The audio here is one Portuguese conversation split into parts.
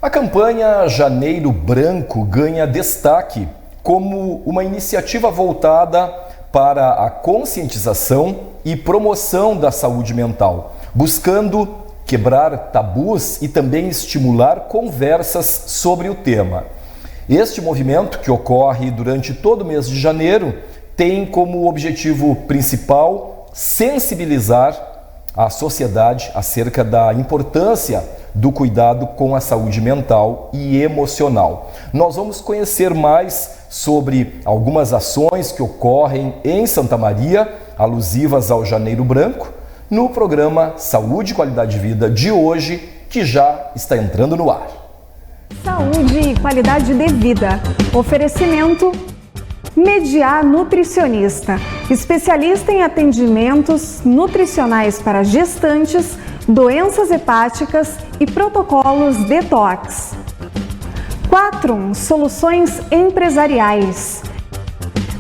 A campanha Janeiro Branco ganha destaque como uma iniciativa voltada para a conscientização e promoção da saúde mental, buscando quebrar tabus e também estimular conversas sobre o tema. Este movimento, que ocorre durante todo o mês de janeiro, tem como objetivo principal sensibilizar a sociedade acerca da importância do cuidado com a saúde mental e emocional. Nós vamos conhecer mais sobre algumas ações que ocorrem em Santa Maria, alusivas ao Janeiro Branco, no programa Saúde e Qualidade de Vida de hoje, que já está entrando no ar. Saúde e qualidade de vida. Oferecimento Mediar Nutricionista, especialista em atendimentos nutricionais para gestantes, doenças hepáticas e protocolos detox. Quatrum Soluções Empresariais.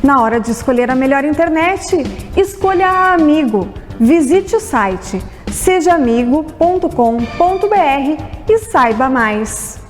Na hora de escolher a melhor internet, escolha a Amigo. Visite o site sejaamigo.com.br e saiba mais.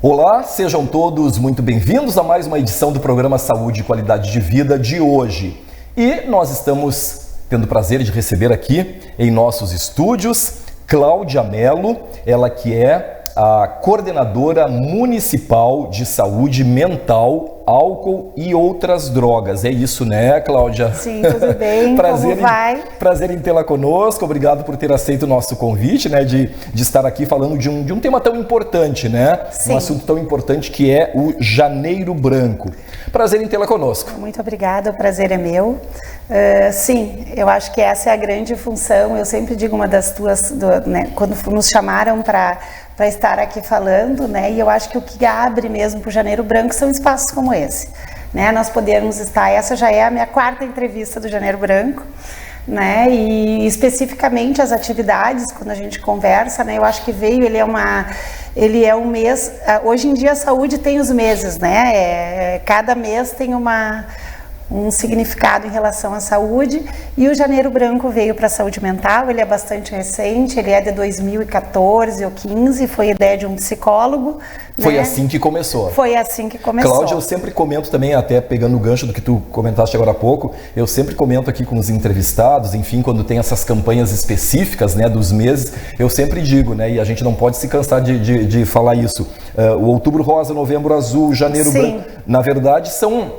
Olá, sejam todos muito bem-vindos a mais uma edição do programa Saúde e Qualidade de Vida de hoje. E nós estamos tendo o prazer de receber aqui em nossos estúdios Cláudia Mello, ela que é a coordenadora municipal de saúde mental, álcool e outras drogas. É isso, né, Cláudia? Sim, tudo bem. Prazer como vai? Prazer em tê-la conosco. Obrigado por ter aceito o nosso convite, né, de estar aqui falando de um tema tão importante, né? Sim. Um assunto tão importante que é o Janeiro Branco. Prazer em tê-la conosco. Muito obrigada, o prazer é meu. Sim, eu acho que essa é a grande função. Eu sempre digo uma das tuas, né, quando nos chamaram para estar aqui falando, né? E eu acho que o que abre mesmo para o Janeiro Branco são espaços como esse, né? Nós podemos estar, essa já é a minha quarta entrevista do Janeiro Branco, né? E especificamente as atividades, quando a gente conversa, né? Eu acho que ele é um mês, hoje em dia a saúde tem os meses, né? Cada mês tem um significado em relação à saúde, e o Janeiro Branco veio para a saúde mental. Ele é bastante recente, ele é de 2014 ou 15, foi ideia de um psicólogo. Foi, né? assim que começou. Foi assim que começou. Cláudia, eu sempre comento também, até pegando o gancho do que tu comentaste agora há pouco, eu sempre comento aqui com os entrevistados, enfim, quando tem essas campanhas específicas, né, dos meses, eu sempre digo, né, e a gente não pode se cansar de falar isso, o Outubro Rosa, Novembro Azul, Janeiro Branco, na verdade são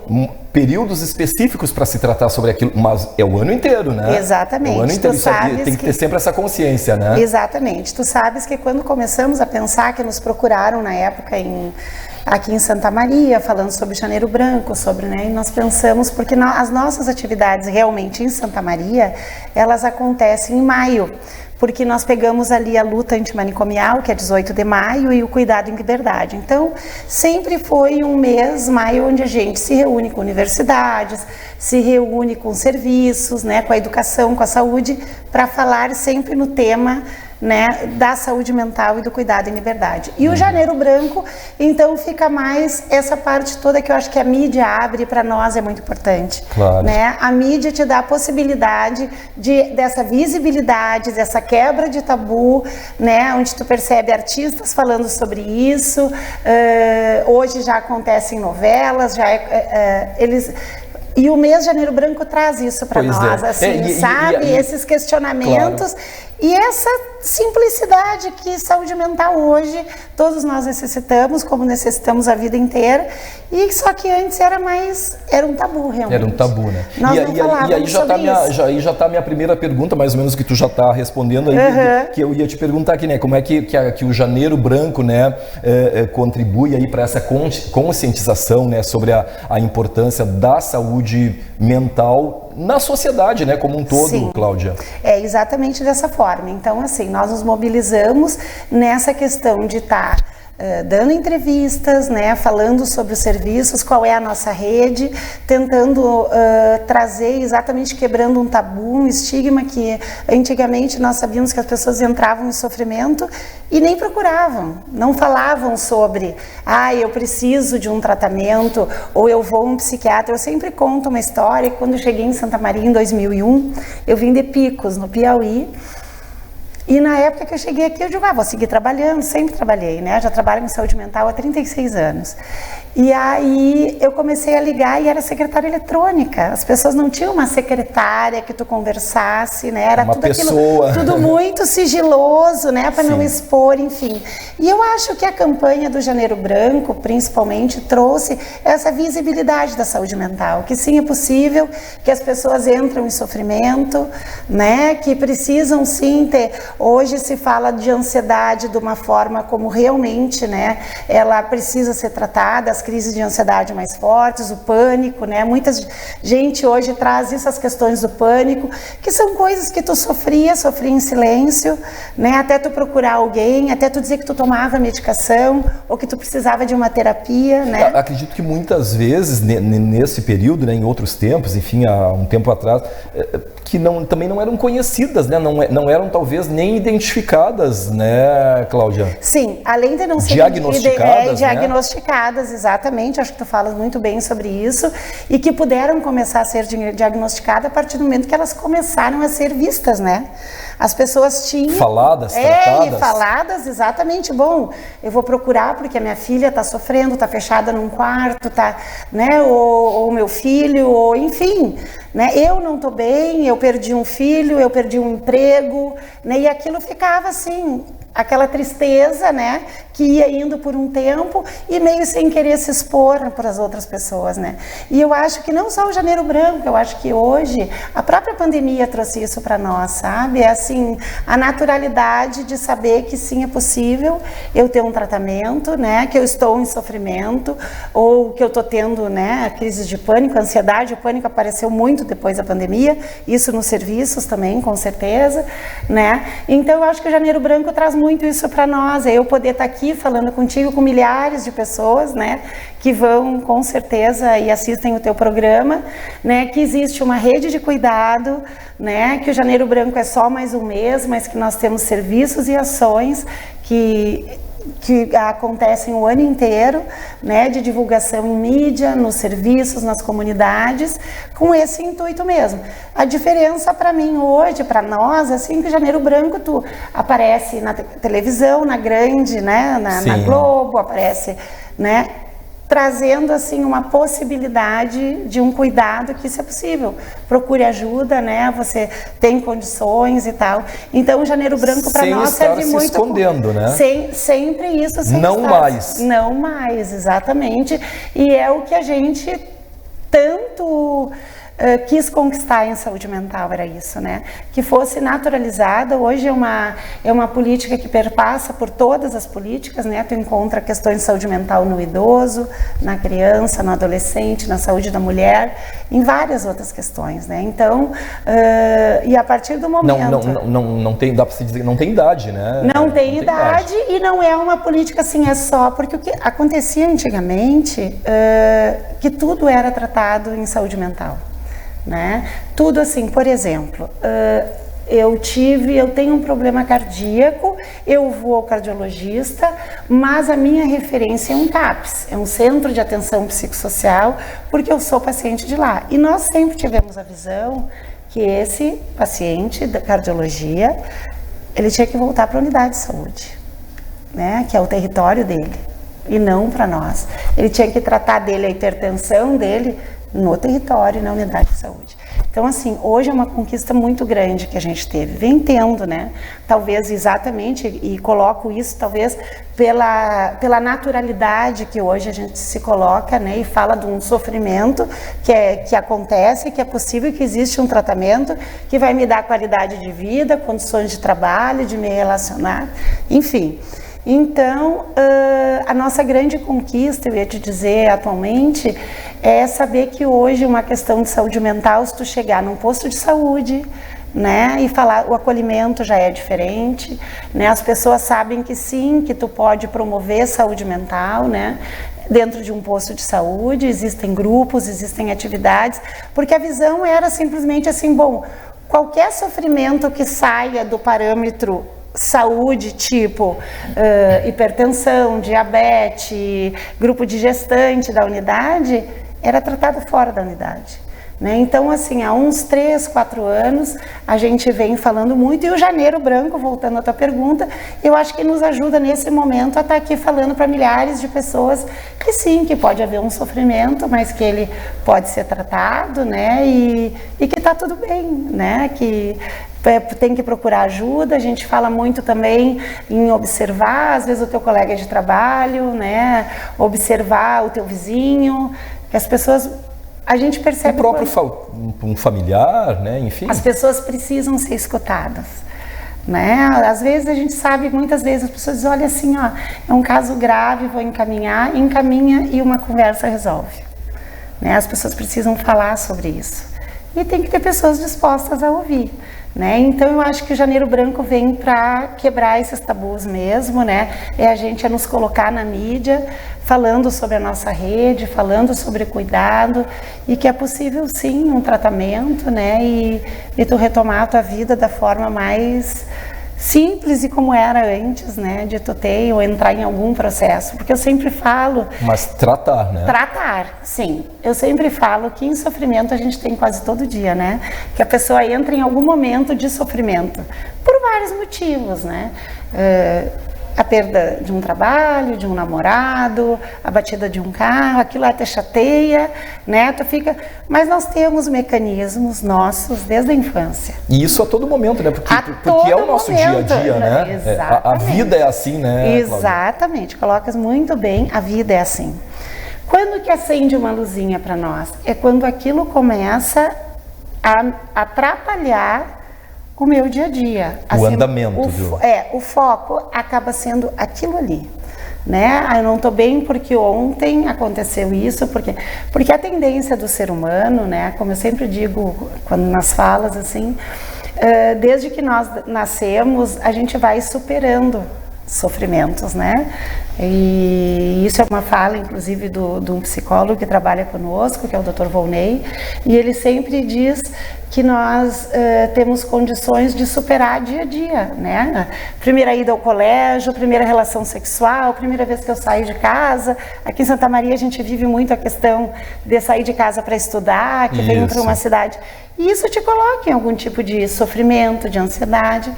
períodos específicos para se tratar sobre aquilo, mas é o ano inteiro, né? Exatamente. É o ano inteiro, tem que ter sempre essa consciência, né? Exatamente. Tu sabes que quando começamos a pensar, que nos procuraram na época aqui em Santa Maria, falando sobre Janeiro Branco, né? E nós pensamos, porque as nossas atividades realmente em Santa Maria, elas acontecem em maio, porque nós pegamos ali a luta antimanicomial, que é 18 de maio, e o cuidado em liberdade. Então, sempre foi um mês, maio, onde a gente se reúne com universidades, se reúne com serviços, né, com a educação, com a saúde, para falar sempre no tema, né, da saúde mental e do cuidado em liberdade. E o Janeiro Branco, então, fica mais essa parte toda que eu acho que a mídia abre, para nós é muito importante. Claro. Né? A mídia te dá a possibilidade dessa visibilidade, dessa quebra de tabu, né, onde tu percebe artistas falando sobre isso. Hoje já acontecem novelas, e o mês de Janeiro Branco traz isso para nós, assim, sabe? Esses questionamentos, claro. E essa simplicidade que saúde mental hoje todos nós necessitamos, como necessitamos a vida inteira, e só que antes era um tabu, realmente. Era um tabu, né? Nós não falávamos aí já está a minha primeira pergunta, mais ou menos, que tu já está respondendo aí, que eu ia te perguntar aqui, né? Como é que o Janeiro Branco, né, contribui aí para essa conscientização, né, sobre a importância da saúde mental na sociedade, né, como um todo. Sim. Cláudia? É exatamente dessa forma. Então, assim, nós nos mobilizamos nessa questão de estar dando entrevistas, né, falando sobre os serviços, qual é a nossa rede, tentando trazer, exatamente quebrando um tabu, um estigma que antigamente nós sabíamos que as pessoas entravam em sofrimento e nem procuravam, não falavam sobre, eu preciso de um tratamento, ou eu vou a um psiquiatra. Eu sempre conto uma história. Quando eu cheguei em Santa Maria em 2001, eu vim de Picos, no Piauí, E na época que eu cheguei aqui, eu digo, vou seguir trabalhando, sempre trabalhei, né? Já trabalho com saúde mental há 36 anos. E aí eu comecei a ligar e era secretária eletrônica. As pessoas não tinham uma secretária que tu conversasse, né? Era tudo aquilo, tudo muito sigiloso, né? Para não expor, enfim. E eu acho que a campanha do Janeiro Branco, principalmente, trouxe essa visibilidade da saúde mental, que sim, é possível, que as pessoas entram em sofrimento, né? Que precisam sim ter... Hoje se fala de ansiedade de uma forma como realmente, né? Ela precisa ser tratada, as crises de ansiedade mais fortes, o pânico, né? Muita gente hoje traz essas questões do pânico, que são coisas que tu sofria em silêncio, né? Até tu procurar alguém, até tu dizer que tu tomava medicação ou que tu precisava de uma terapia, né? Acredito que muitas vezes, nesse período, né, em outros tempos, enfim, há um tempo atrás, que também não eram conhecidas, né? Não eram talvez nem identificadas, né, Cláudia? Sim, além de não ser diagnosticadas, exatamente, acho que tu falas muito bem sobre isso, e que puderam começar a ser diagnosticadas a partir do momento que elas começaram a ser vistas, né? As pessoas tinham... Faladas, tratadas. Faladas, exatamente. Bom, eu vou procurar porque a minha filha está sofrendo, está fechada num quarto, tá, né? Ou meu filho, ou enfim, né? Eu não estou bem, eu perdi um filho, eu perdi um emprego, né? E aquilo ficava assim... aquela tristeza, né, que ia indo por um tempo e meio sem querer se expor para as outras pessoas, né. E eu acho que não só o Janeiro Branco, eu acho que hoje a própria pandemia trouxe isso para nós, sabe? É assim, a naturalidade de saber que sim, é possível eu ter um tratamento, né, que eu estou em sofrimento ou que eu estou tendo, né, crises de pânico, ansiedade. O pânico apareceu muito depois da pandemia, isso nos serviços também, com certeza, né. Então eu acho que o Janeiro Branco traz muito isso para nós, é eu poder estar aqui falando contigo, com milhares de pessoas, né, que vão com certeza e assistem o teu programa, né, que existe uma rede de cuidado, né, que o Janeiro Branco é só mais um mês, mas que nós temos serviços e ações que acontecem o ano inteiro, né, de divulgação em mídia, nos serviços, nas comunidades, com esse intuito mesmo. A diferença para mim hoje, para nós, assim, que o Janeiro Branco tu aparece na televisão, na grande, né, na Globo, aparece, né, trazendo assim uma possibilidade de um cuidado que isso é possível. Procure ajuda, né? Você tem condições e tal. Então o Janeiro Branco para nós serve muito. Sem estar se escondendo, né? Sempre isso. Não mais, exatamente. E é o que a gente tanto quis conquistar em saúde mental, era isso, né? Que fosse naturalizada. Hoje é uma política que perpassa por todas as políticas, né? Tu encontra questões de saúde mental no idoso, na criança, no adolescente, na saúde da mulher, em várias outras questões, né? Então, e a partir do momento... Não tem, dá para se dizer que não tem idade, né? Não tem idade e não é uma política assim, é só... Porque o que acontecia antigamente, que tudo era tratado em saúde mental. Né? Tudo assim, por exemplo, eu tenho um problema cardíaco, eu vou ao cardiologista, mas a minha referência é um CAPS, é um Centro de Atenção Psicossocial, porque eu sou paciente de lá. E nós sempre tivemos a visão que esse paciente da cardiologia, ele tinha que voltar para a unidade de saúde, né? Que é o território dele, e não para nós. Ele tinha que tratar dele, a hipertensão dele, no território, na unidade de saúde. Então, assim, hoje é uma conquista muito grande que a gente teve. Vem tendo, né? Talvez exatamente, e coloco isso talvez pela naturalidade que hoje a gente se coloca, né? E fala de um sofrimento que acontece, que é possível, que existe um tratamento que vai me dar qualidade de vida, condições de trabalho, de me relacionar, enfim. Então, a nossa grande conquista, eu ia te dizer atualmente, é saber que hoje uma questão de saúde mental, se tu chegar num posto de saúde, né, e falar, o acolhimento já é diferente, né, as pessoas sabem que sim, que tu pode promover saúde mental, né, dentro de um posto de saúde, existem grupos, existem atividades, porque a visão era simplesmente assim, bom, qualquer sofrimento que saia do parâmetro saúde, tipo hipertensão, diabetes, grupo de gestante da unidade, era tratado fora da unidade. né? Então, assim, há uns 3, 4 anos, a gente vem falando muito, e o Janeiro Branco, voltando à tua pergunta, eu acho que nos ajuda nesse momento a estar aqui falando para milhares de pessoas que sim, que pode haver um sofrimento, mas que ele pode ser tratado, né? E que está tudo bem, né? Que tem que procurar ajuda. A gente fala muito também em observar, às vezes, o teu colega de trabalho, né? Observar o teu vizinho, que as pessoas... A gente percebe... O próprio um familiar, né? Enfim. As pessoas precisam ser escutadas, né? Às vezes a gente sabe, muitas vezes as pessoas dizem, olha assim, ó, é um caso grave, vou encaminhar, encaminha e uma conversa resolve, né? As pessoas precisam falar sobre isso. E tem que ter pessoas dispostas a ouvir, né? Então eu acho que o Janeiro Branco vem para quebrar esses tabus mesmo, né? A gente nos colocar na mídia, falando sobre a nossa rede, falando sobre cuidado, e que é possível sim um tratamento, né? E tu retomar a tua vida da forma mais simples e como era antes, né? De tu ter ou entrar em algum processo, porque eu sempre falo... Mas tratar, né? Tratar, sim. Eu sempre falo que em sofrimento a gente tem quase todo dia, né? Que a pessoa entra em algum momento de sofrimento, por vários motivos, né? A perda de um trabalho, de um namorado, a batida de um carro, aquilo lá te chateia, né? Tu fica... Mas nós temos mecanismos nossos desde a infância. E isso a todo momento, né? Porque é o nosso dia a dia, né? Exatamente. A vida é assim, né? Exatamente. Colocas muito bem, a vida é assim. Quando que acende uma luzinha para nós? É quando aquilo começa a atrapalhar o meu dia a dia. O andamento. O foco acaba sendo aquilo ali, né? Eu não estou bem porque ontem aconteceu isso, porque a tendência do ser humano, né? Como eu sempre digo quando nas falas, assim, desde que nós nascemos, a gente vai superando sofrimentos, né? E isso é uma fala, inclusive, de um psicólogo que trabalha conosco, que é o Dr. Volney, e ele sempre diz que nós temos condições de superar dia a dia, né? Primeira ida ao colégio, primeira relação sexual, primeira vez que eu saio de casa. Aqui em Santa Maria a gente vive muito a questão de sair de casa para estudar, que vem para uma cidade. E isso te coloca em algum tipo de sofrimento, de ansiedade.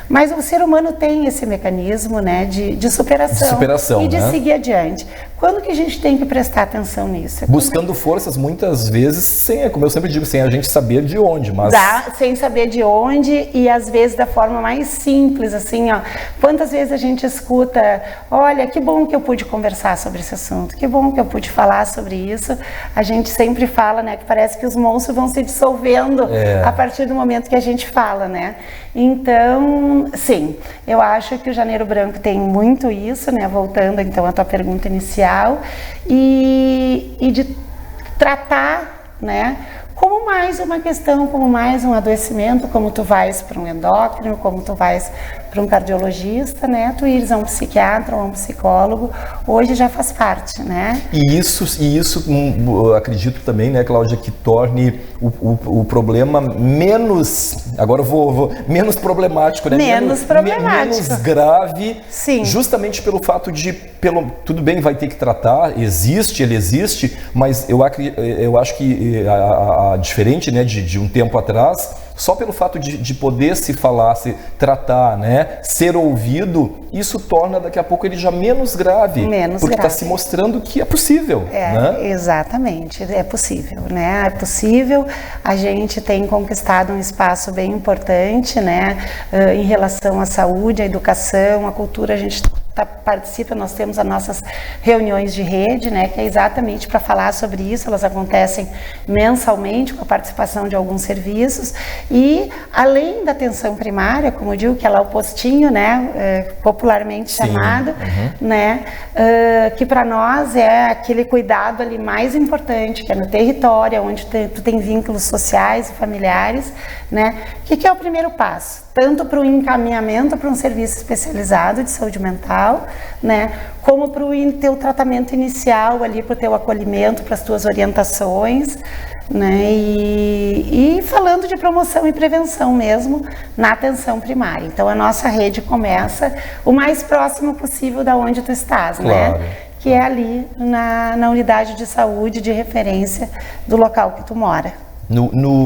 Mas o ser humano tem esse mecanismo, né, de superação e de seguir adiante. Quando que a gente tem que prestar atenção nisso? Buscando forças, muitas vezes, sem, como eu sempre digo, sem a gente saber de onde, mas... Sem saber de onde, e às vezes da forma mais simples, assim, ó. Quantas vezes a gente escuta, olha, que bom que eu pude conversar sobre esse assunto, que bom que eu pude falar sobre isso. A gente sempre fala, né, que parece que os monstros vão se dissolvendo a partir do momento que a gente fala, né? Então, sim, eu acho que o Janeiro Branco tem muito isso, né? Voltando então à tua pergunta inicial, e de tratar, né? Como mais uma questão, como mais um adoecimento, como tu vais para um endócrino, como tu vais para um cardiologista, né? Tu ires a um psiquiatra ou a um psicólogo, hoje já faz parte, né? E isso acredito também, né, Cláudia, que torne o problema menos, agora menos problemático, né? Menos problemático. Menos grave. Sim. Justamente pelo fato de, tudo bem, vai ter que tratar, ele existe, mas eu acho que diferente, né, de um tempo atrás, só pelo fato de poder se falar, se tratar, né, ser ouvido, isso torna daqui a pouco ele já menos grave. Porque está se mostrando que é possível. Né? Exatamente, é possível, né? É possível, a gente tem conquistado um espaço bem importante, né, em relação à saúde, à educação, à cultura, a gente participa, nós temos as nossas reuniões de rede, né, que é exatamente para falar sobre isso. Elas acontecem mensalmente com a participação de alguns serviços, e além da atenção primária, como eu digo, que é lá o postinho, né, popularmente chamado, né, que para nós é aquele cuidado ali mais importante, que é no território, onde tu tem vínculos sociais e familiares, né, que é o primeiro passo, tanto para o encaminhamento para um serviço especializado de saúde mental, né, como para o teu tratamento inicial ali, para o teu acolhimento, para as tuas orientações, né, e falando de promoção e prevenção mesmo na atenção primária. Então a nossa rede começa o mais próximo possível da onde tu estás, claro, né, que é ali na unidade de saúde de referência do local que tu mora.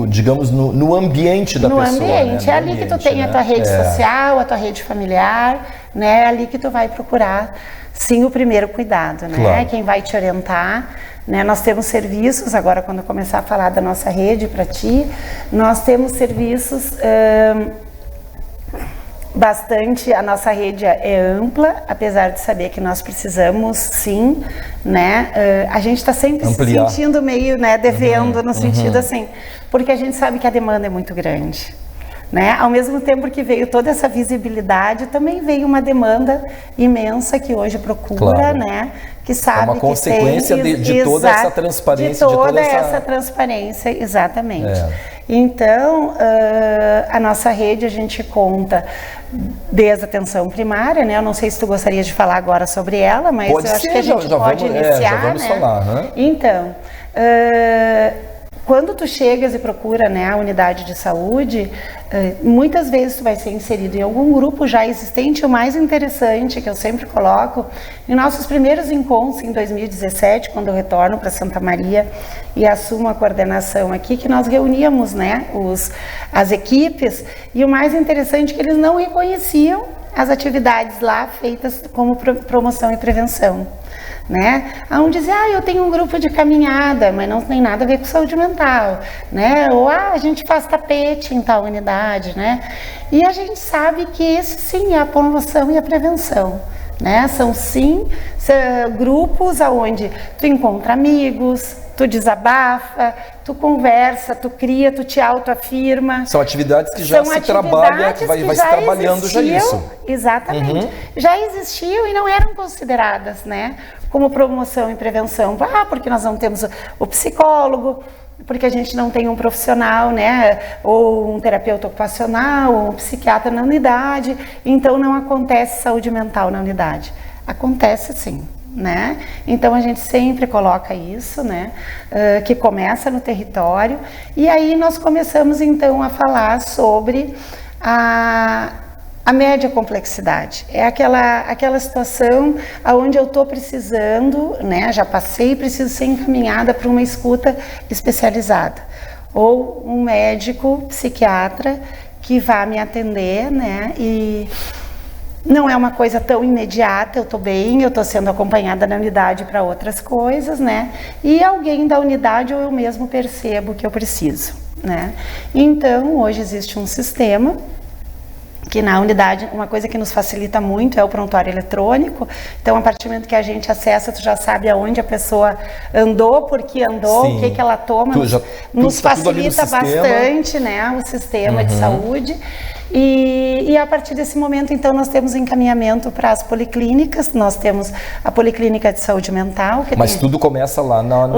digamos, no ambiente da pessoa. No ambiente, né? É ali que tu tem, né? A tua rede social, a tua rede familiar, né? É ali que tu vai procurar, sim, o primeiro cuidado, né? Claro. Quem vai te orientar, né? Nós temos serviços, agora quando eu começar a falar da nossa rede para ti, nós temos serviços... Bastante, a nossa rede é ampla, apesar de saber que nós precisamos, sim, né? A gente está sempre ampliar. Se sentindo meio, né, devendo, no sentido assim, porque a gente sabe que a demanda é muito grande, né? Ao mesmo tempo que veio toda essa visibilidade, também veio uma demanda imensa que hoje procura, claro. Né? Que sabe uma consequência que tem, de toda essa transparência. De toda essa transparência, exatamente. Então, a nossa rede, a gente conta desde a atenção primária, né? Eu não sei se tu gostaria de falar agora sobre ela, mas pode eu acho ser, que a gente pode iniciar, já vamos né? falar, né? Então, quando tu chegas e procura, né, a unidade de saúde, muitas vezes tu vai ser inserido em algum grupo já existente. O mais interessante, que eu sempre coloco, em nossos primeiros encontros em 2017, quando eu retorno para Santa Maria e assumo a coordenação aqui, que nós reuníamos, né, as equipes, e o mais interessante é que eles não reconheciam as atividades lá feitas como promoção e prevenção. Né? Onde dizer, eu tenho um grupo de caminhada, mas não tem nada a ver com saúde mental, né? Ou a gente faz tapete em tal unidade, né? E a gente sabe que esse sim é a promoção e a prevenção, né? São sim grupos onde tu encontra amigos, tu desabafa, tu conversa, tu cria, tu te autoafirma. São atividades que já se trabalham, que vai se trabalhando já isso. Exatamente. Já existiam e não eram consideradas, né? Como promoção e prevenção. Porque nós não temos o psicólogo, porque a gente não tem um profissional, né? Ou um terapeuta ocupacional, ou um psiquiatra na unidade. Então não acontece saúde mental na unidade. Acontece sim. Né? Então a gente sempre coloca isso, né? Que começa no território, e aí nós começamos então a falar sobre a média complexidade. É aquela situação onde eu estou precisando, né? Já passei e preciso ser encaminhada para uma escuta especializada, ou um médico psiquiatra que vá me atender, né? E não é uma coisa tão imediata, eu estou bem, eu estou sendo acompanhada na unidade para outras coisas, né? E alguém da unidade ou eu mesmo percebo que eu preciso, né? Então, hoje existe um sistema que na unidade, uma coisa que nos facilita muito é o prontuário eletrônico. Então, a partir do momento que a gente acessa, tu já sabe aonde a pessoa andou, por que andou, sim. O que ela toma, nos facilita bastante, né, o sistema de saúde. E a partir desse momento, então, nós temos encaminhamento para as policlínicas. Nós temos a Policlínica de Saúde Mental. Mas tudo começa lá na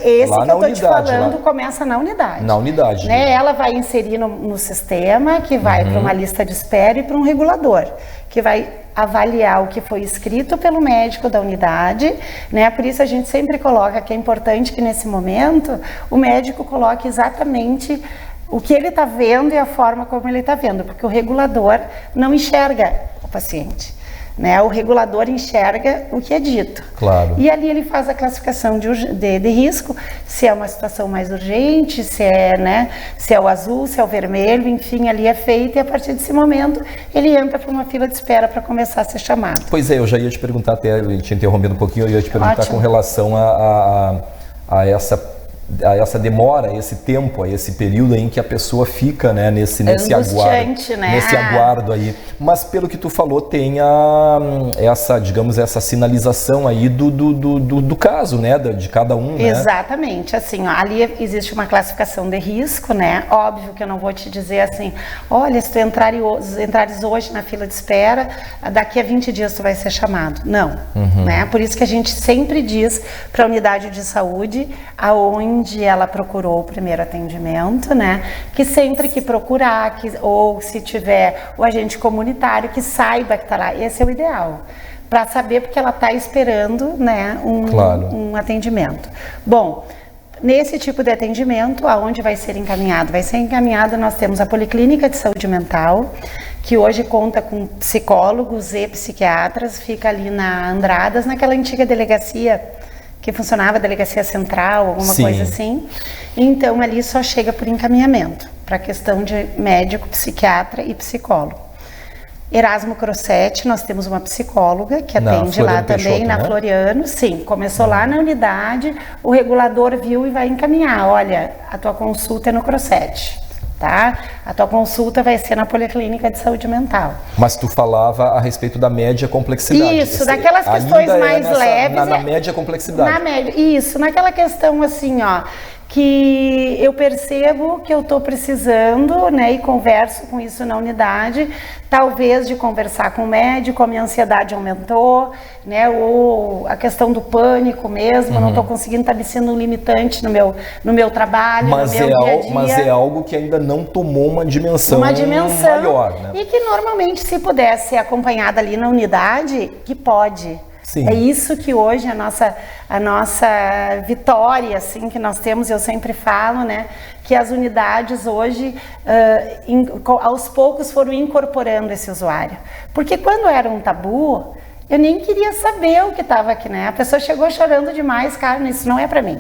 esse lá que eu estou te falando começa na unidade. Na unidade. Né? Ela vai inserir no sistema, que vai para uma lista de espera e para um regulador, que vai avaliar o que foi escrito pelo médico da unidade, né? Por isso a gente sempre coloca que é importante que nesse momento o médico coloque exatamente o que ele está vendo e a forma como ele está vendo, porque o regulador não enxerga o paciente, né? O regulador enxerga o que é dito. Claro. E ali ele faz a classificação de risco, se é uma situação mais urgente, se é, né, se é o azul, se é o vermelho, enfim, ali é feito, e a partir desse momento ele entra para uma fila de espera para começar a ser chamado. Pois é, eu já ia te perguntar, até te interrompendo um pouquinho, eu ia te perguntar Ótimo. Com relação a essa demora, esse tempo, esse período em que a pessoa fica, né, nesse aguardo, né? Nesse aguardo aí. Mas pelo que tu falou, tem essa sinalização aí do caso, né, de cada um, né? Exatamente, assim, ó, ali existe uma classificação de risco, né? Óbvio que eu não vou te dizer assim, olha, se tu entrares hoje na fila de espera, daqui a 20 dias tu vai ser chamado. Não, né? Por isso que a gente sempre diz para a unidade de saúde, aonde ela procurou o primeiro atendimento, né? Que sempre que procurar, ou se tiver o agente comunitário, que saiba que está lá. Esse é o ideal, para saber, porque ela está esperando, né, um atendimento. Bom, nesse tipo de atendimento, aonde vai ser encaminhado? Vai ser encaminhado, nós temos a Policlínica de Saúde Mental, que hoje conta com psicólogos e psiquiatras, fica ali na Andradas, naquela antiga delegacia que funcionava a delegacia central, alguma Sim. coisa assim. Então ali só chega por encaminhamento, para questão de médico, psiquiatra e psicólogo. Erasmo Crossetti, nós temos uma psicóloga que atende lá também, Peixoto, na né? Floriano. Sim, começou lá na unidade, o regulador viu e vai encaminhar. Olha, a tua consulta é no Crossetti, tá? A tua consulta vai ser na Policlínica de Saúde Mental. Mas tu falava a respeito da média complexidade. Isso, daquelas questões ainda mais leves. Na média complexidade. Na média, isso, naquela questão assim, ó, que eu percebo que eu estou precisando, né, e converso com isso na unidade, talvez de conversar com o médico, a minha ansiedade aumentou, né, ou a questão do pânico mesmo, não estou conseguindo, está me sendo um limitante no meu trabalho, no meu dia a dia. Mas é algo que ainda não tomou uma dimensão maior, né? E que normalmente, se pudesse ser acompanhada ali na unidade, que pode. Sim. É isso que hoje a nossa vitória, assim, que nós temos, eu sempre falo, né, que as unidades hoje, aos poucos, foram incorporando esse usuário. Porque quando era um tabu, eu nem queria saber o que estava aqui, né? A pessoa chegou chorando demais, cara, isso não é para mim.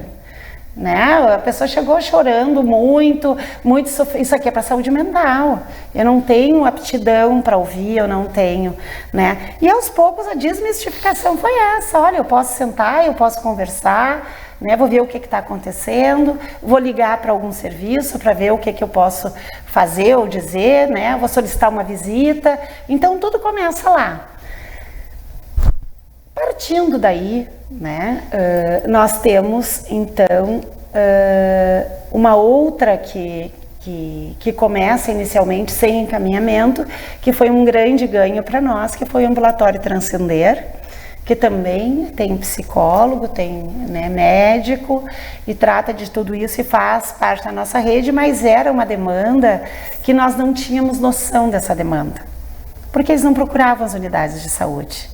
Né? A pessoa chegou chorando muito isso aqui é para saúde mental, eu não tenho aptidão para ouvir, eu não tenho, né? E aos poucos a desmistificação foi essa, olha, eu posso sentar, eu posso conversar, né? Vou ver o que está acontecendo, vou ligar para algum serviço para ver o que eu posso fazer ou dizer, né? Vou solicitar uma visita, então tudo começa lá. Partindo daí, né, nós temos então uma outra que começa inicialmente sem encaminhamento, que foi um grande ganho para nós, que foi o Ambulatório Transcender, que também tem psicólogo, tem, né, médico e trata de tudo isso e faz parte da nossa rede, mas era uma demanda que nós não tínhamos noção dessa demanda, porque eles não procuravam as unidades de saúde.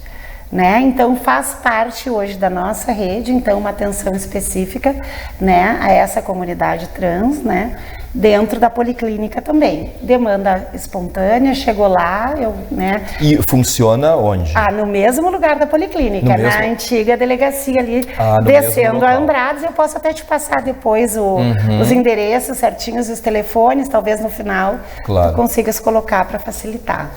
Né? Então faz parte hoje da nossa rede, então uma atenção específica, né, a essa comunidade trans, né, dentro da policlínica também. Demanda espontânea, chegou lá, né. E funciona onde? No mesmo lugar da policlínica, na antiga delegacia ali, descendo a Andrades. Eu posso até te passar depois os endereços certinhos, os telefones, talvez no final tu consigas colocar para facilitar.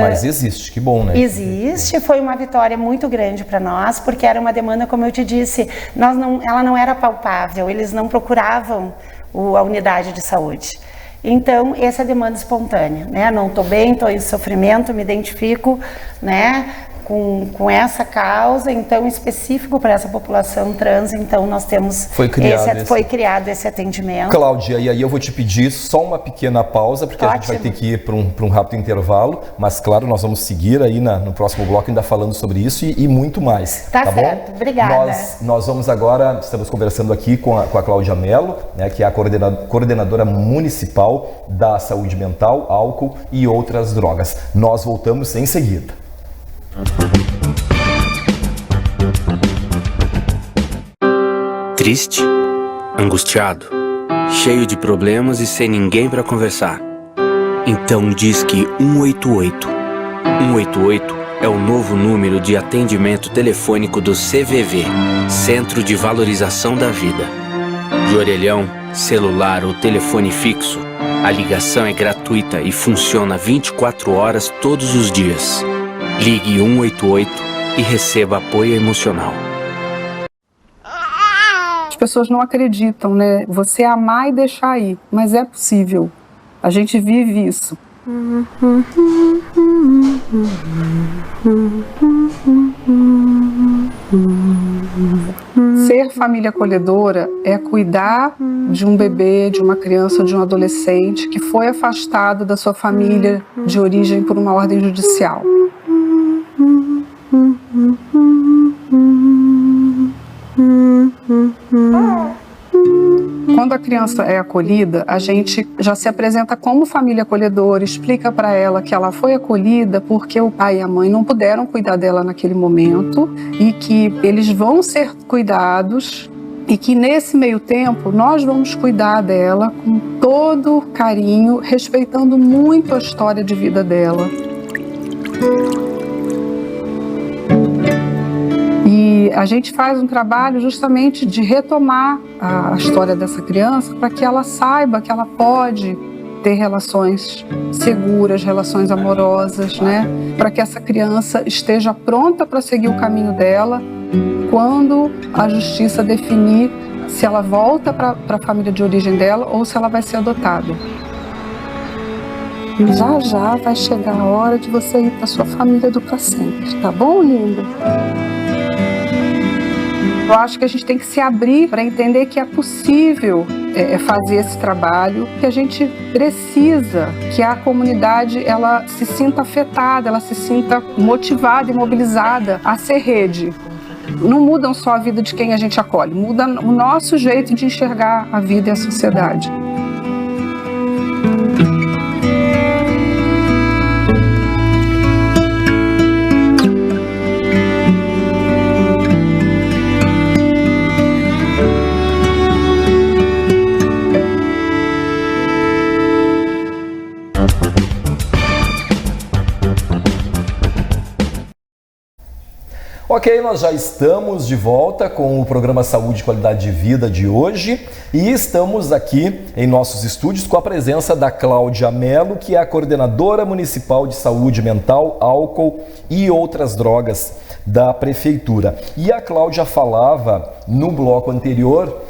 Mas existe, que bom, né? Existe, foi uma vitória muito grande para nós, porque era uma demanda, como eu te disse, ela não era palpável, eles não procuravam a unidade de saúde. Então, essa é a demanda espontânea, né? Não estou bem, estou em sofrimento, me identifico, né, com essa causa, então, específico para essa população trans, então nós temos... Foi criado esse atendimento. Cláudia, e aí eu vou te pedir só uma pequena pausa, porque a gente vai ter que ir para um rápido intervalo, mas claro, nós vamos seguir aí no próximo bloco ainda falando sobre isso e muito mais. Tá certo, bom? Obrigada. Nós vamos agora, estamos conversando aqui com a Cláudia Mello, né, que é a coordenadora municipal da saúde mental, álcool e outras drogas. Nós voltamos em seguida. Triste, angustiado, cheio de problemas e sem ninguém para conversar. Então Disque 188. 188 é o novo número de atendimento telefônico do CVV, Centro de Valorização da Vida. De orelhão, celular ou telefone fixo, a ligação é gratuita e funciona 24 horas todos os dias. Ligue 188 e receba apoio emocional. As pessoas não acreditam, né? Você amar e deixar ir, mas é possível. A gente vive isso. Ser família acolhedora é cuidar de um bebê, de uma criança ou de um adolescente que foi afastado da sua família de origem por uma ordem judicial. Quando a criança é acolhida, a gente já se apresenta como família acolhedora, explica para ela que ela foi acolhida porque o pai e a mãe não puderam cuidar dela naquele momento e que eles vão ser cuidados e que nesse meio tempo nós vamos cuidar dela com todo carinho, respeitando muito a história de vida dela. E a gente faz um trabalho justamente de retomar a história dessa criança para que ela saiba que ela pode ter relações seguras, relações amorosas, né? Para que essa criança esteja pronta para seguir o caminho dela quando a justiça definir se ela volta para a família de origem dela ou se ela vai ser adotada. E já vai chegar a hora de você ir para sua família do pra sempre, tá bom, linda? Eu acho que a gente tem que se abrir para entender que é possível fazer esse trabalho, que a gente precisa que a comunidade ela se sinta afetada, ela se sinta motivada e mobilizada a ser rede. Não mudam só a vida de quem a gente acolhe, muda o nosso jeito de enxergar a vida e a sociedade. Ok, nós já estamos de volta com o programa Saúde e Qualidade de Vida de hoje e estamos aqui em nossos estúdios com a presença da Cláudia Mello, que é a coordenadora municipal de saúde mental, álcool e outras drogas da prefeitura. E a Cláudia falava no bloco anterior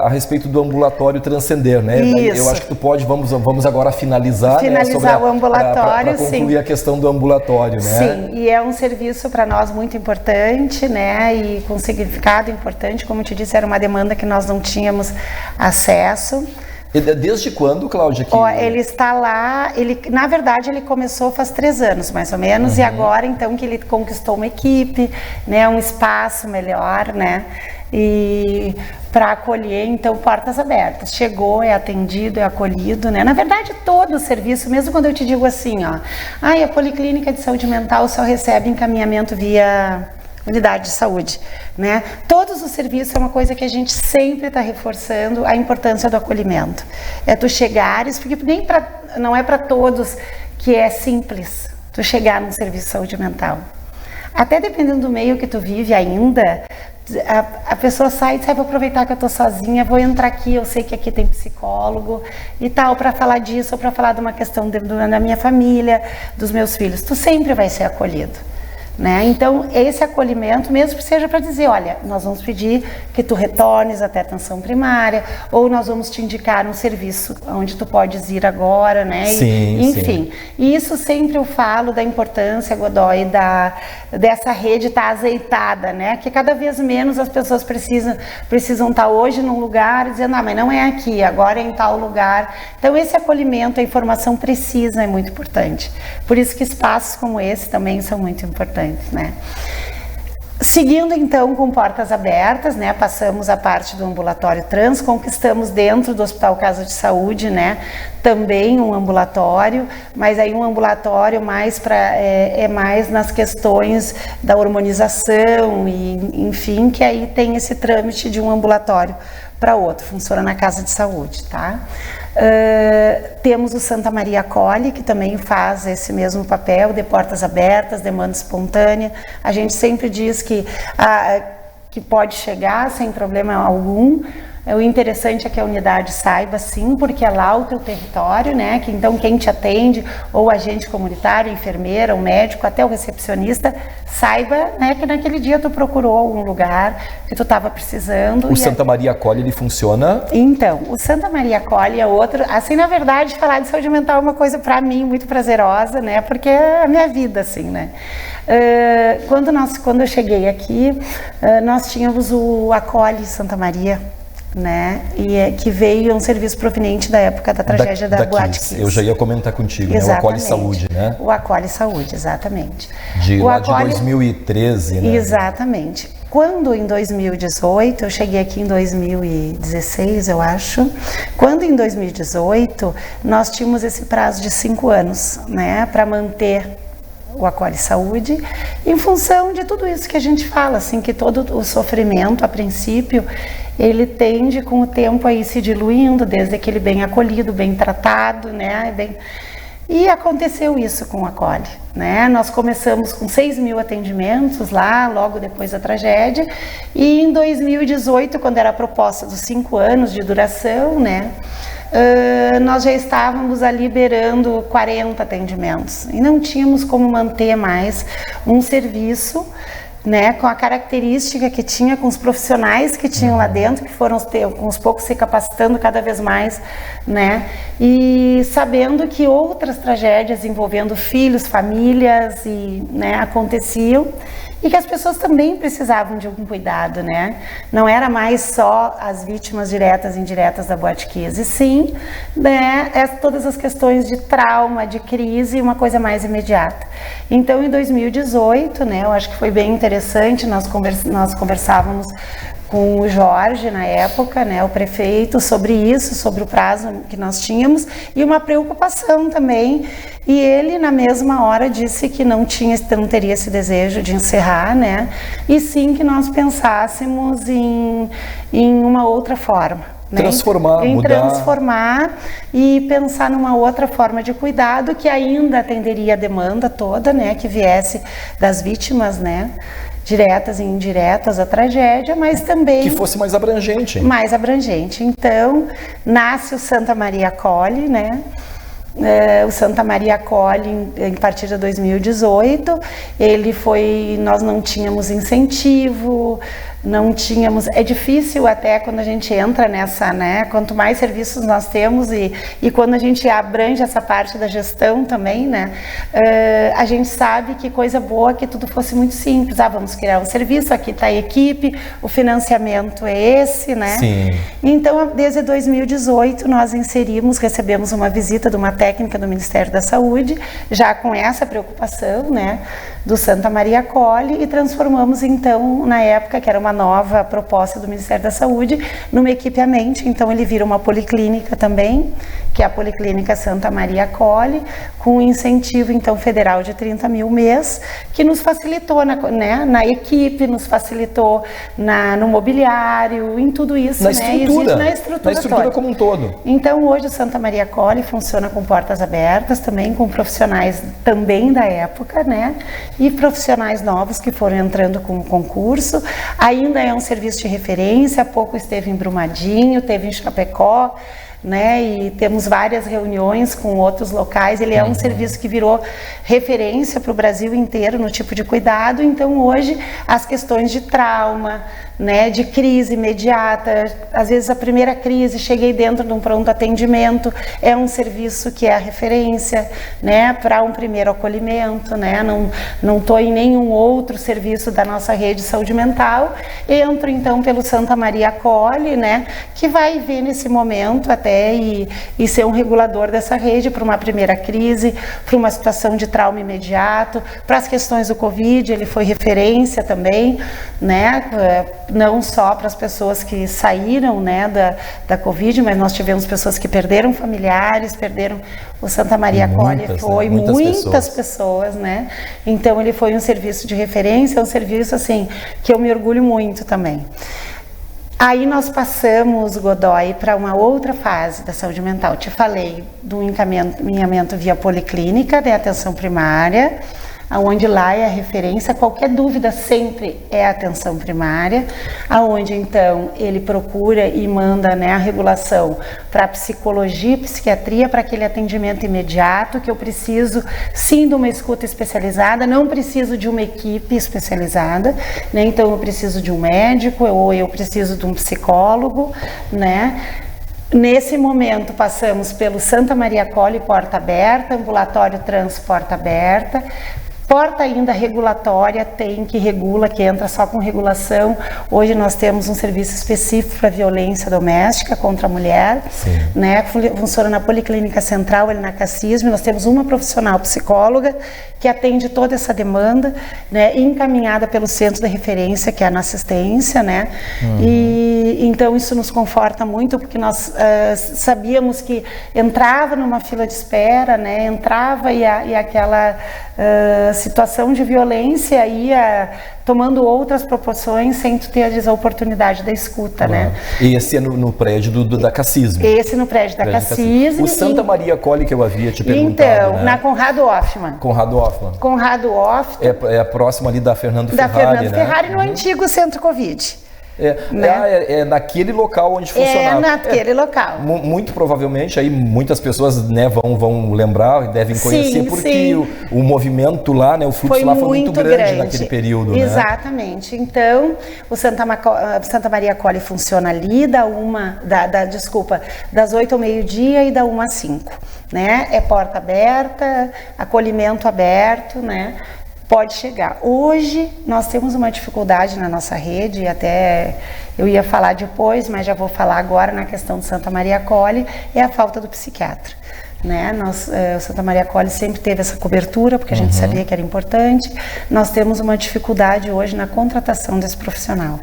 a respeito do ambulatório Transcender, né? Isso. Eu acho que tu pode, vamos agora finalizar, né, sobre o ambulatório, para concluir sim. A questão do ambulatório, né? Sim, e é um serviço para nós muito importante, né? E com significado importante, como eu te disse, era uma demanda que nós não tínhamos acesso. Desde quando, Cláudia? Ele está lá, na verdade ele começou faz 3 anos, mais ou menos, e agora então que ele conquistou uma equipe, né, um espaço melhor, né, e para acolher, então, portas abertas. Chegou, é atendido, é acolhido, né, na verdade todo o serviço, mesmo quando eu te digo assim, ó, a Policlínica de Saúde Mental só recebe encaminhamento via unidade de saúde, né? Todos os serviços é uma coisa que a gente sempre está reforçando a importância do acolhimento. É tu chegares, porque não é para todos que é simples tu chegar num serviço de saúde mental. Até dependendo do meio que tu vive ainda, a pessoa sai e diz, vou aproveitar que eu tô sozinha, vou entrar aqui, eu sei que aqui tem psicólogo e tal, para falar disso, ou para falar de uma questão da minha família, dos meus filhos. Tu sempre vai ser acolhido. Né? Então, esse acolhimento, mesmo que seja para dizer, olha, nós vamos pedir que tu retornes até a atenção primária, ou nós vamos te indicar um serviço onde tu podes ir agora, né? Sim, enfim. Sim. E isso sempre eu falo da importância, Godoy, dessa rede estar azeitada, né? Que cada vez menos as pessoas precisam estar hoje num lugar dizendo, mas não é aqui, agora é em tal lugar. Então, esse acolhimento, a informação precisa é muito importante. Por isso que espaços como esse também são muito importantes. Né? Seguindo então com portas abertas, né? Passamos a parte do ambulatório trans, conquistamos dentro do Hospital Casa de Saúde, né? Também um ambulatório, mas aí um ambulatório mais mais nas questões da hormonização e enfim, que aí tem esse trâmite de um ambulatório para outro, funciona na Casa de Saúde, tá? Temos o Santa Maria Acolhe, que também faz esse mesmo papel de portas abertas, demanda espontânea. A gente sempre diz que pode chegar sem problema algum. O interessante é que a unidade saiba sim, porque é lá o teu território, né? Que então quem te atende, ou agente comunitário, enfermeira, o médico, até o recepcionista, saiba, né, que naquele dia tu procurou algum lugar que tu estava precisando. O Santa Maria Acolhe, ele funciona? Então, o Santa Maria Acolhe é outro, assim, na verdade, falar de saúde mental é uma coisa para mim muito prazerosa, né? Porque é a minha vida, assim, né? Quando eu cheguei aqui, nós tínhamos o Acolhe Santa Maria, né? E que veio um serviço proveniente da época da tragédia da Boate Kiss. Eu já ia comentar contigo, né? O Acolhe Saúde, né? O Acolhe Saúde, exatamente. De 2013, né? Exatamente. Quando em 2018, eu cheguei aqui em 2016, eu acho. Quando em 2018, nós tínhamos esse prazo de 5 anos, né? Para manter o Acolhe Saúde, em função de tudo isso que a gente fala, assim, que todo o sofrimento, a princípio, ele tende com o tempo aí se diluindo, desde aquele bem acolhido, bem tratado, né? E aconteceu isso com a Acolhe, né? Nós começamos com 6.000 atendimentos lá, logo depois da tragédia, e em 2018, quando era a proposta dos 5 anos de duração, né? Nós já estávamos ali beirando 40 atendimentos e não tínhamos como manter mais um serviço, né, com a característica que tinha, com os profissionais que tinham lá dentro, que foram com os poucos se capacitando cada vez mais, né, e sabendo que outras tragédias envolvendo filhos, famílias e, né, aconteciam. E que as pessoas também precisavam de algum cuidado, né? Não era mais só as vítimas diretas e indiretas da Boate Kiss, e sim, né, todas as questões de trauma, de crise, uma coisa mais imediata. Então, em 2018, né, eu acho que foi bem interessante, nós conversávamos com o Jorge, na época, né, o prefeito, sobre isso, sobre o prazo que nós tínhamos, e uma preocupação também, e ele, na mesma hora, disse que não teria esse desejo de encerrar, né, e sim que nós pensássemos em uma outra forma. Né? Transformar e pensar numa outra forma de cuidado que ainda atenderia a demanda toda, né, que viesse das vítimas, né, diretas e indiretas à tragédia, mas também... Que fosse mais abrangente. Mais abrangente. Então, nasce o Santa Maria Acolhe, né? O Santa Maria Acolhe, a partir de 2018, nós não tínhamos incentivo, não tínhamos, é difícil até quando a gente entra nessa, né, quanto mais serviços nós temos e quando a gente abrange essa parte da gestão também, né, a gente sabe que coisa boa que tudo fosse muito simples, vamos criar um serviço, aqui está a equipe, o financiamento é esse, né. Sim. Então, desde 2018, nós recebemos uma visita de uma técnica do Ministério da Saúde, já com essa preocupação, né, do Santa Maria Acolhe, e transformamos então, na época, que era uma nova proposta do Ministério da Saúde, numa equipe Amente. Então ele vira uma policlínica também, que é a Policlínica Santa Maria Acolhe, com um incentivo então federal de 30 mil mês, que nos facilitou na equipe, nos facilitou no mobiliário, em tudo isso, na né? estrutura, na estrutura toda. Como um todo. Então hoje o Santa Maria Acolhe funciona com portas abertas, também com profissionais também da época, né? E profissionais novos que foram entrando com o concurso. Ainda é um serviço de referência, há pouco esteve em Brumadinho, esteve em Chapecó, né, e temos várias reuniões com outros locais. Ele é um serviço que virou referência para o Brasil inteiro no tipo de cuidado. Então hoje as questões de trauma, né, de crise imediata, às vezes a primeira crise, cheguei dentro de um pronto atendimento, é um serviço que é a referência, né, para um primeiro acolhimento, né, não estou em nenhum outro serviço da nossa rede de saúde mental, entro então pelo Santa Maria Acolhe, né, que vai ver nesse momento até e ser um regulador dessa rede para uma primeira crise, para uma situação de trauma imediato, para as questões do Covid, ele foi referência também, né, não só para as pessoas que saíram, né, da Covid, mas nós tivemos pessoas que perderam familiares, perderam. O Santa Maria Acolhe foi muitas pessoas, né? Então ele foi um serviço de referência, um serviço assim que eu me orgulho muito também. Aí nós passamos, Godoy, para uma outra fase da saúde mental. Te falei do encaminhamento via policlínica, de atenção primária, onde lá é a referência, qualquer dúvida sempre é a atenção primária, aonde então ele procura e manda, né, a regulação para psicologia e psiquiatria, para aquele atendimento imediato, que eu preciso sim de uma escuta especializada, não preciso de uma equipe especializada, né, então eu preciso de um médico ou eu preciso de um psicólogo, né. Nesse momento passamos pelo Santa Maria Acolhe, porta aberta, ambulatório trans, porta aberta, porta ainda regulatória, que entra só com regulação. Hoje nós temos um serviço específico para violência doméstica contra a mulher, né? Funciona na Policlínica Central, ali na Cassisme. Nós temos uma profissional psicóloga que atende toda essa demanda, né? Encaminhada pelo centro de referência, que é na assistência, né? E então isso nos conforta muito, porque nós sabíamos que entrava numa fila de espera, né? Entrava e aquela situação de violência ia tomando outras proporções sem tu ter a oportunidade da escuta, né? E esse é no prédio da Cassisme. Esse no prédio da Cassisme. O Santa Maria Colli que eu havia te perguntado, então, né? na Conrado Hoffmann. Conrado Hoffmann. Conrado Hoffmann. É próximo ali da Fernando Ferrari, da Fernando né? Ferrari, no antigo Centro Covid. É naquele local onde funcionava. É naquele local. Muito provavelmente, aí muitas pessoas, né, vão lembrar e devem conhecer, porque o movimento lá, né, o fluxo lá foi muito grande naquele período. Exatamente. Né? Então, o Santa Maria Colli funciona ali das 8 ao meio-dia e da 1 às 5. Né? É porta aberta, acolhimento aberto, né? Pode chegar. Hoje nós temos uma dificuldade na nossa rede, até eu ia falar depois, mas já vou falar agora na questão do Santa Maria Colli, é a falta do psiquiatra. Né? O Santa Maria Colli sempre teve essa cobertura, porque a gente sabia que era importante. Nós temos uma dificuldade hoje na contratação desse profissional.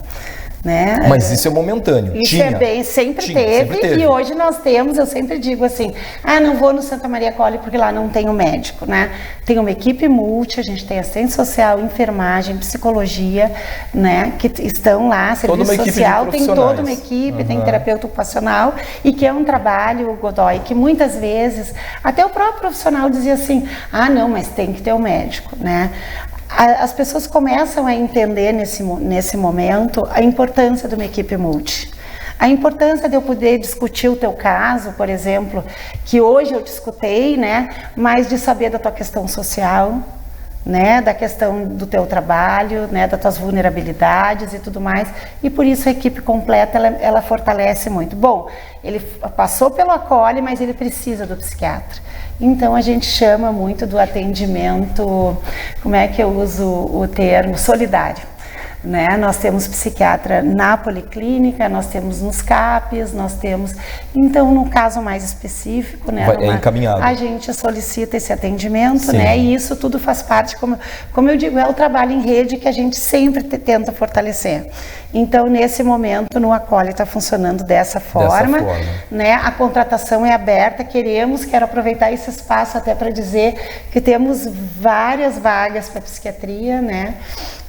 Né? Mas isso é momentâneo. Isso sempre teve. E hoje nós temos, eu sempre digo assim, não vou no Santa Maria Colli porque lá não tem um médico, né? Tem uma equipe multi, a gente tem assistente social, enfermagem, psicologia, né? Que estão lá, serviço social, tem toda uma equipe, tem terapeuta ocupacional, e que é um trabalho, Godoy, que muitas vezes, até o próprio profissional dizia assim, não, mas tem que ter um médico, né? As pessoas começam a entender nesse momento a importância de uma equipe multi. A importância de eu poder discutir o teu caso, por exemplo, que hoje eu te escutei, né? Mas de saber da tua questão social, né? Da questão do teu trabalho, né? Das tuas vulnerabilidades e tudo mais. E por isso a equipe completa, ela fortalece muito. Bom, ele passou pelo acolhe, mas ele precisa do psiquiatra. Então a gente chama muito do atendimento, como é que eu uso o termo, solidário. Né? Nós temos psiquiatra na policlínica, nós temos nos CAPs, nós temos... Então, no caso mais específico, né, encaminhado. A gente solicita esse atendimento, né? E isso tudo faz parte, como eu digo, é o trabalho em rede que a gente sempre tenta fortalecer. Então, nesse momento, no Acolhe está funcionando dessa forma. Né? A contratação é aberta, quero aproveitar esse espaço até para dizer que temos várias vagas para psiquiatria, né?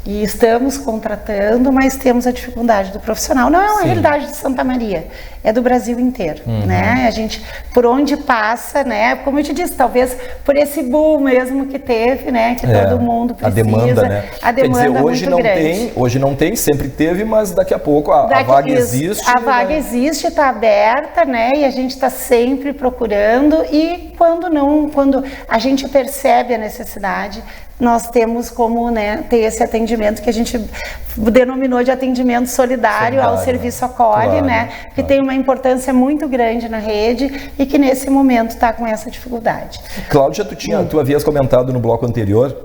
E estamos contratando, mas temos a dificuldade do profissional. Não é uma realidade de Santa Maria, é do Brasil inteiro, né? A gente, por onde passa, né? Como eu te disse, talvez por esse boom mesmo que teve, né? Que todo mundo precisa. A demanda, né? A demanda Quer dizer, hoje muito não grande. hoje não tem, sempre teve, mas daqui a pouco a vaga existe. A vaga existe, está aberta, né? E a gente está sempre procurando, e quando a gente percebe a necessidade, nós temos como, né, ter esse atendimento que a gente denominou de atendimento solidário ao Serviço Acolhe, né, que tem uma importância muito grande na rede e que nesse momento está com essa dificuldade. Cláudia, tu havias comentado no bloco anterior,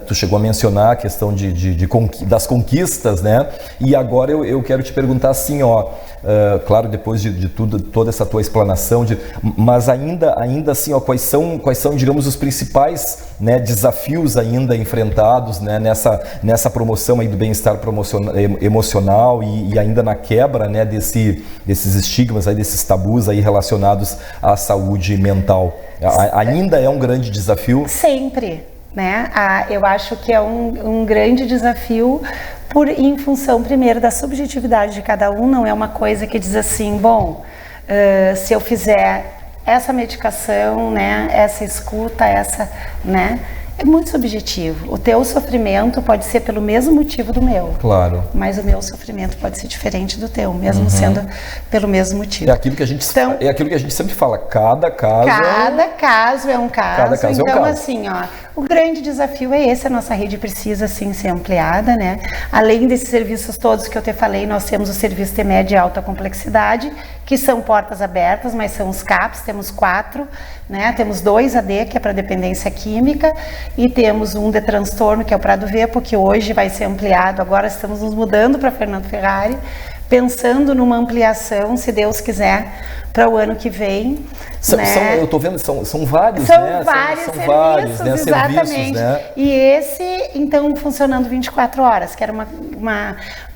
tu chegou a mencionar a questão das conquistas, né? E agora eu quero te perguntar assim, claro, depois de toda essa tua explanação, mas ainda assim, quais são, digamos, os principais, né, desafios ainda enfrentados, né, nessa promoção aí do bem-estar emocional e ainda na quebra, né, desses estigmas aí, desses tabus aí relacionados à saúde mental. Ainda é um grande desafio? Sempre. Né? Eu acho que é um grande desafio em função, primeiro, da subjetividade de cada um. Não é uma coisa que diz assim, bom, se eu fizer essa medicação, né, essa escuta, né, é muito subjetivo. O teu sofrimento pode ser pelo mesmo motivo do meu. Claro. Mas o meu sofrimento pode ser diferente do teu, mesmo sendo pelo mesmo motivo. É aquilo que a gente sempre fala, cada caso é um caso. Então, assim, o grande desafio é esse, a nossa rede precisa, sim, ser ampliada, né? Além desses serviços todos que eu te falei, nós temos o serviço de média e alta complexidade, que são portas abertas, mas são os CAPs, temos 4, né? Temos 2 AD, que é para dependência química, e temos um de transtorno, que é o Prado V, porque hoje vai ser ampliado, agora estamos nos mudando para Fernando Ferrari, pensando numa ampliação, se Deus quiser, para o ano que vem, Eu estou vendo, são vários, são né? Vários são serviços, vários, né? exatamente. Serviços, né? E esse, então, funcionando 24 horas, que era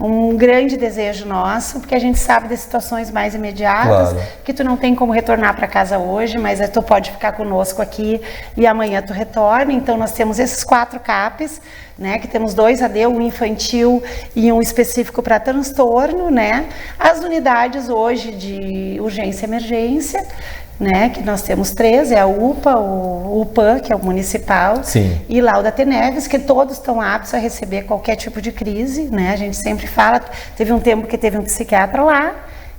um grande desejo nosso, porque a gente sabe das situações mais imediatas, claro, que tu não tem como retornar para casa hoje, mas tu pode ficar conosco aqui e amanhã tu retorna. Então, nós temos esses 4 CAPs, né, que temos 2 AD, um infantil e um específico para transtorno, né? As unidades hoje de urgência e emergência, né, que nós temos 3, é a UPA, o UPAN, que é o municipal, sim, e lá o da Teneves, que todos estão aptos a receber qualquer tipo de crise, né? A gente sempre fala, teve um tempo que teve um psiquiatra lá,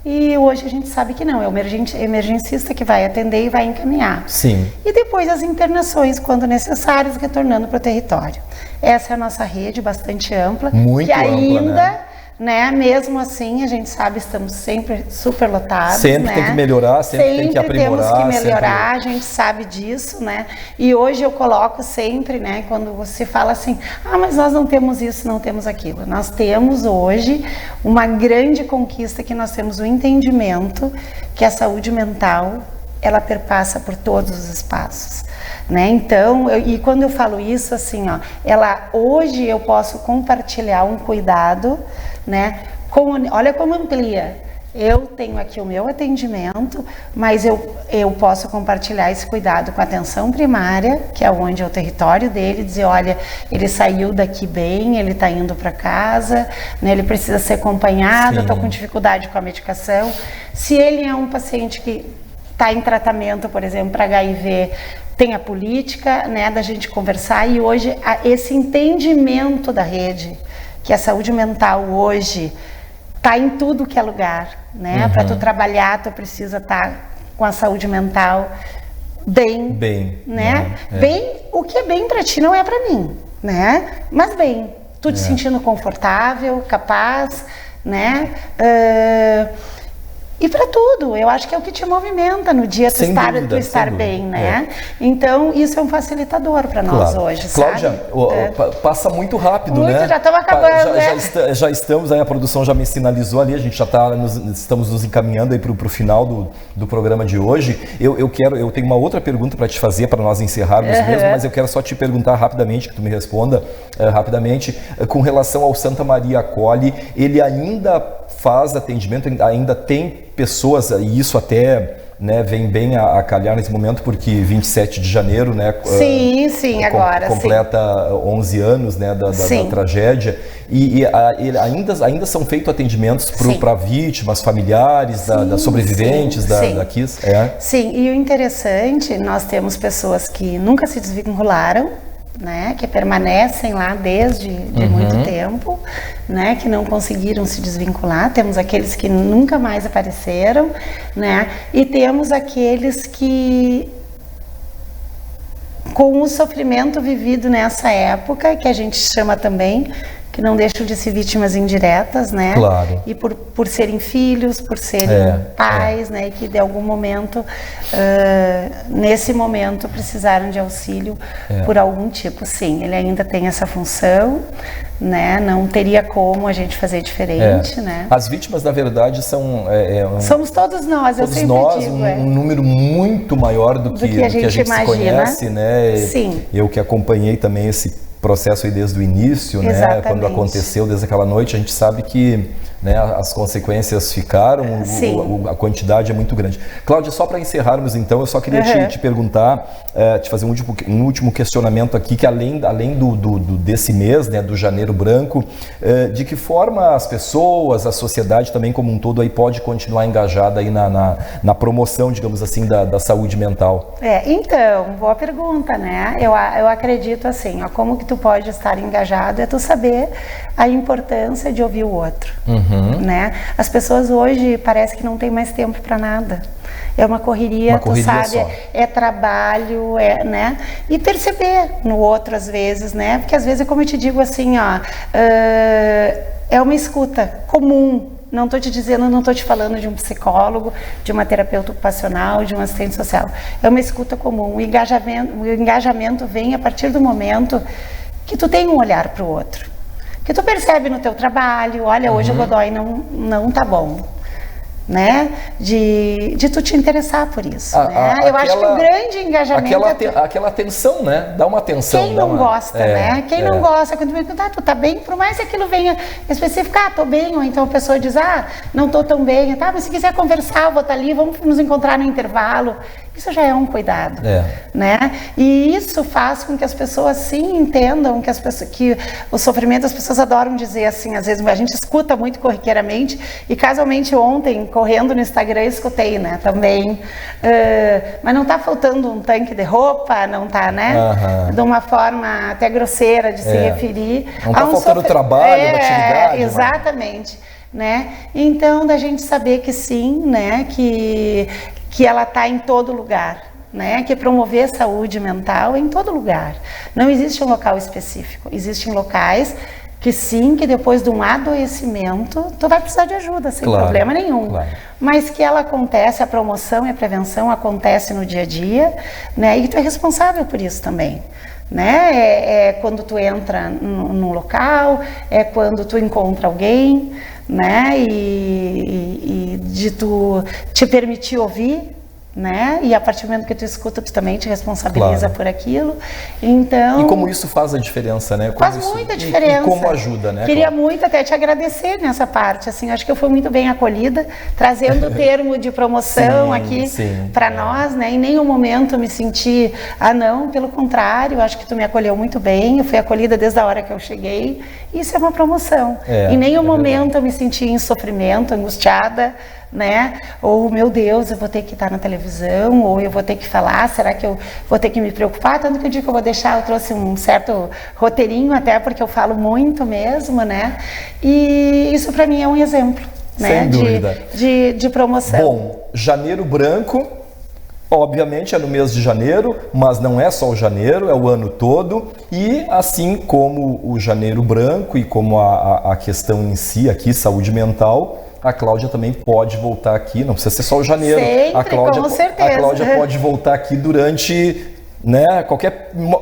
e hoje a gente sabe que não, é o emergencista que vai atender e vai encaminhar. Sim. E depois as internações, quando necessárias, retornando para o território. Essa é a nossa rede bastante ampla, muito que ampla, ainda, né, mesmo assim, a gente sabe, estamos sempre super lotados. Sempre, né? tem que melhorar, sempre tem que aprimorar. Temos que melhorar, sempre... a gente sabe disso, né? E hoje eu coloco sempre, né, quando você fala assim, mas nós não temos isso, não temos aquilo. Nós temos hoje uma grande conquista, que nós temos o entendimento que a saúde mental, ela perpassa por todos os espaços. Né? Então, e quando eu falo isso, assim, ó, hoje eu posso compartilhar um cuidado, né? Olha como amplia. Eu tenho aqui o meu atendimento, mas eu posso compartilhar esse cuidado com a atenção primária, que é onde é o território dele, dizer, olha, ele saiu daqui bem, ele está indo para casa, né? Ele precisa ser acompanhado, estou com dificuldade com a medicação. Se ele é um paciente que está em tratamento, por exemplo, para HIV, tem a política, né, da gente conversar, e hoje esse entendimento da rede, que a saúde mental hoje está em tudo que é lugar, né? Para tu trabalhar, tu precisa estar com a saúde mental bem, né? Bem, o que é bem para ti não é para mim, né? Mas bem, tu te sentindo confortável, capaz, né? E para tudo, eu acho que é o que te movimenta no dia, tu estar bem, né? Então, isso é um facilitador para nós hoje, Cláudia, sabe? passa muito rápido, muito, né? Já estamos acabando, já estamos, aí a produção já me sinalizou ali, a gente já estamos nos encaminhando aí para o final do programa de hoje. Eu tenho uma outra pergunta para te fazer, para nós encerrarmos mesmo, mas eu quero só te perguntar rapidamente, que tu me responda rapidamente, com relação ao Santa Maria Acolhe, ele ainda faz atendimento, ainda tem pessoas, e isso até, né, vem bem a calhar nesse momento, porque 27 de janeiro, né, sim, agora completa 11 anos, né, da tragédia, e ainda são feitos atendimentos para vítimas, familiares, da sobreviventes da KISS. Sim, e o interessante, nós temos pessoas que nunca se desvincularam, né, que permanecem lá desde muito tempo, né, que não conseguiram se desvincular. Temos aqueles que nunca mais apareceram, né, e temos aqueles que, com o sofrimento vivido nessa época, que a gente chama também, que não deixam de ser vítimas indiretas, né? Claro. E por serem filhos, por serem pais, né? E que de algum momento, nesse momento, precisaram de auxílio por algum tipo. Sim, ele ainda tem essa função, né? Não teria como a gente fazer diferente, né? As vítimas, na verdade, são... somos todos nós, eu sempre digo. Um número muito maior do que a gente imagina. Se conhece, né? Sim. Eu que acompanhei também esse processo aí desde o início, né? Quando aconteceu, desde aquela noite, a gente sabe que, né, as consequências ficaram, a quantidade é muito grande. Cláudia, só para encerrarmos então, eu só queria te perguntar, te fazer um último questionamento aqui, que além desse mês, né, do Janeiro Branco, de que forma as pessoas, a sociedade também como um todo aí pode continuar engajada aí na promoção, digamos assim, da saúde mental? Então, boa pergunta, né? Eu acredito assim, como que tu pode estar engajado é tu saber a importância de ouvir o outro, né? As pessoas hoje parece que não tem mais tempo para nada. É uma correria, tu sabe, só. É trabalho, né? E perceber no outro às vezes, né? Porque às vezes, como eu te digo assim, é uma escuta comum. Não estou te dizendo, não estou te falando de um psicólogo, de uma terapeuta ocupacional, de um assistente social. É uma escuta comum. O engajamento vem a partir do momento que tu tem um olhar para o outro. Que tu percebe no teu trabalho, olha, hoje o Godoy não tá bom. né, de tu te interessar por isso, né? Eu acho que o grande engajamento aquela atenção, né? Dá uma atenção. Quem não gosta, né? Quem não gosta, quando me pergunta, tu tá bem? Por mais que aquilo venha específico, tô bem, ou então a pessoa diz, não tô tão bem, tá? Mas se quiser conversar, eu vou estar ali, vamos nos encontrar no intervalo. Isso já é um cuidado, né? E isso faz com que as pessoas sim entendam que o sofrimento, as pessoas adoram dizer assim, às vezes a gente escuta muito corriqueiramente, e casualmente ontem, correndo no Instagram, escutei, né, também, mas não tá faltando um tanque de roupa, não tá, né? De uma forma até grosseira de se referir. Não tá faltando trabalho, atividade. Exatamente, né? Então, da gente saber que sim, né, que ela está em todo lugar, né? Que promover saúde mental em todo lugar. Não existe um local específico. Existem locais que sim, que depois de um adoecimento, tu vai precisar de ajuda, sem problema nenhum. Mas que ela acontece, a promoção e a prevenção acontece no dia a dia, né? E tu é responsável por isso também. Né? É quando tu entra num local, é quando tu encontra alguém, né? E de tu te permitir ouvir, né? E a partir do momento que tu escuta, tu também te responsabiliza por aquilo. Então, e como isso faz a diferença, né? Faz muita diferença. E como ajuda, né? Queria muito até te agradecer nessa parte, assim, acho que eu fui muito bem acolhida, trazendo o termo de promoção aqui para nós, né? Em nenhum momento me senti, não, pelo contrário, acho que tu me acolheu muito bem, eu fui acolhida desde a hora que eu cheguei, isso é uma promoção. Em nenhum momento eu me senti em sofrimento, angustiada, né? Ou, meu Deus, eu vou ter que estar na televisão, ou eu vou ter que falar, será que eu vou ter que me preocupar? Tanto que eu digo que eu vou deixar, eu trouxe um certo roteirinho até, porque eu falo muito mesmo, né? E isso para mim é um exemplo, né? Sem dúvida. De promoção. Bom, Janeiro Branco, obviamente é no mês de janeiro, mas não é só o janeiro, é o ano todo. E assim como o Janeiro Branco e como a questão em si aqui, saúde mental, a Cláudia também pode voltar aqui, não precisa ser só o janeiro. Sempre, com certeza. A Cláudia pode voltar aqui durante, né,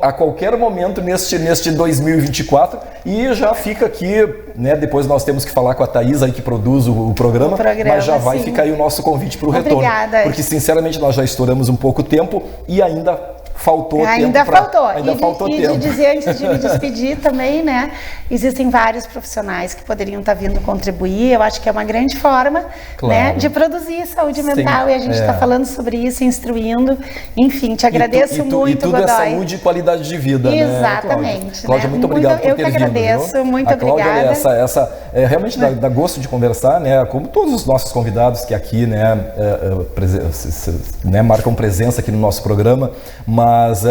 a qualquer momento neste 2024, e já fica aqui, né, depois nós temos que falar com a Thaís aí que produz o programa, mas já vai ficar aí o nosso convite para o retorno. Obrigada. Porque sinceramente nós já estouramos um pouco tempo e ainda faltou tempo. Ainda faltou tempo. De dizer, antes de me despedir também, né? Existem vários profissionais que poderiam estar vindo contribuir. Eu acho que é uma grande forma, né, de produzir saúde mental. E a gente está falando sobre isso, instruindo. Enfim, te agradeço muito, E tudo Godoy. é saúde e qualidade de vida, exatamente, né, Cláudia? Né? Muito obrigado por ter vindo. Eu que agradeço, muito obrigada. Cláudia, realmente dá gosto de conversar, né? Como todos os nossos convidados que aqui, né, marcam presença aqui no nosso programa, mas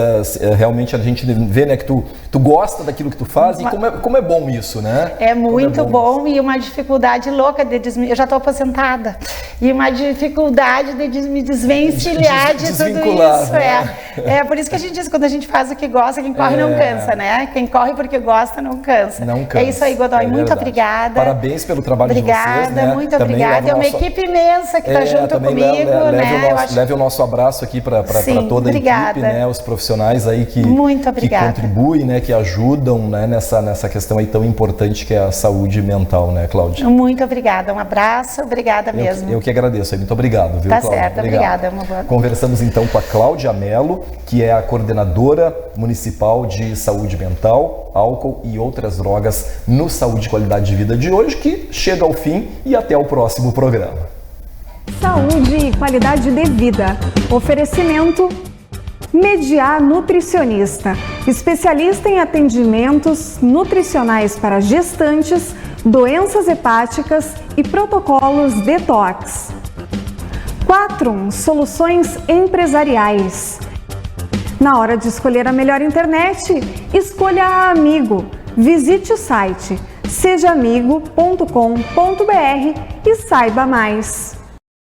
realmente a gente vê, né, que tu gosta daquilo que tu faz e como é bom isso, né? É muito bom e uma dificuldade louca eu já estou aposentada, e uma dificuldade de me desvencilhar de tudo isso, né? É por isso que a gente diz, quando a gente faz o que gosta, quem corre não cansa, né? Quem corre porque gosta não cansa. É isso aí, Godoy, muito obrigada. Parabéns pelo trabalho de vocês, né? Muito obrigada. É uma equipe imensa que está junto comigo, né? Leve o nosso abraço aqui para toda a equipe, né? Os profissionais aí que contribuem, né? Que ajudam, né? Nessa questão aí tão importante que é a saúde mental, né, Cláudia? Muito obrigada. Um abraço, obrigada mesmo. Eu que agradeço. Muito obrigado, viu, Tá Cláudia? certo, obrigada. Conversamos então com a Cláudia Mello, que é a coordenadora municipal de saúde mental, álcool e outras drogas no Saúde e Qualidade de Vida de hoje, que chega ao fim, e até o próximo programa. Saúde e qualidade de vida. Oferecimento Mediar Nutricionista, especialista em atendimentos nutricionais para gestantes, doenças hepáticas e protocolos detox. 4 Soluções empresariais. Na hora de escolher a melhor internet, escolha a Amigo. Visite o site sejaamigo.com.br e saiba mais.